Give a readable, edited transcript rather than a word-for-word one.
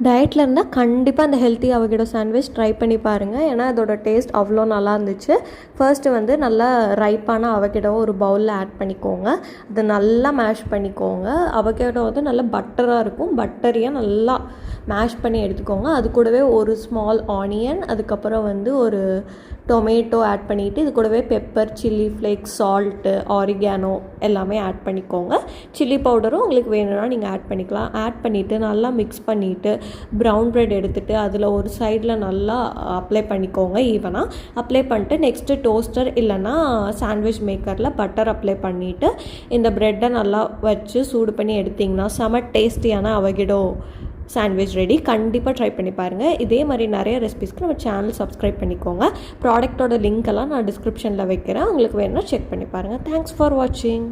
டயட்டில் இருந்தால் கண்டிப்பாக அந்த ஹெல்த்தி அவகேடோ சாண்ட்விச் ட்ரை பண்ணி பாருங்கள். ஏன்னா அதோட டேஸ்ட் அவ்வளோ நல்லா இருந்துச்சு. ஃபர்ஸ்ட்டு வந்து நல்லா ரைப்பான அவகேடோ ஒரு பவுலில் ஆட் பண்ணிக்கோங்க. அதை நல்லா மேஷ் பண்ணிக்கோங்க. அவகேடோ வந்து நல்லா பட்டராக இருக்கும். பட்டரியாக நல்லா மேஷ் பண்ணி எடுத்துக்கோங்க. அது கூடவே ஒரு ஸ்மால் ஆனியன், அதுக்கப்புறம் வந்து ஒரு டொமேட்டோ ஆட் பண்ணிவிட்டு இது கூடவே pepper, chilli flakes, salt, oregano எல்லாமே ஆட் பண்ணிக்கோங்க. சில்லி பவுடரும் உங்களுக்கு வேணும்னா நீங்கள் ஆட் பண்ணிக்கலாம். ஆட் பண்ணிவிட்டு நல்லா மிக்ஸ் பண்ணிவிட்டு ப்ரௌன் ப்ரெட் எடுத்துகிட்டு அதில் ஒரு சைடில் நல்லா அப்ளை பண்ணிக்கோங்க. ஈவனாக அப்ளை பண்ணிட்டு நெக்ஸ்ட்டு டோஸ்டர் இல்லைன்னா சாண்ட்விச் மேக்கரில் பட்டர் அப்ளை பண்ணிவிட்டு இந்த ப்ரெட்டை நல்லா வச்சு சூடு பண்ணி எடுத்திங்கன்னா செம டேஸ்டியான அவகேடோ சாண்ட்விச் ரெடி. கண்டிப்பாக ட்ரை பண்ணி பாருங்கள். இதே மாதிரி நிறைய ரெசிபிஸ்க்கு நம்ம சேனல் சப்ஸ்கிரைப் பண்ணிக்கோங்க. ப்ராடக்ட்டோட லிங்க் எல்லாம் நான் டிஸ்கிரிப்ஷனில் வைக்கிறேன். உங்களுக்கு வேணும்னா செக் பண்ணி பாருங்கள். தேங்க்ஸ் ஃபார் வாட்சிங்.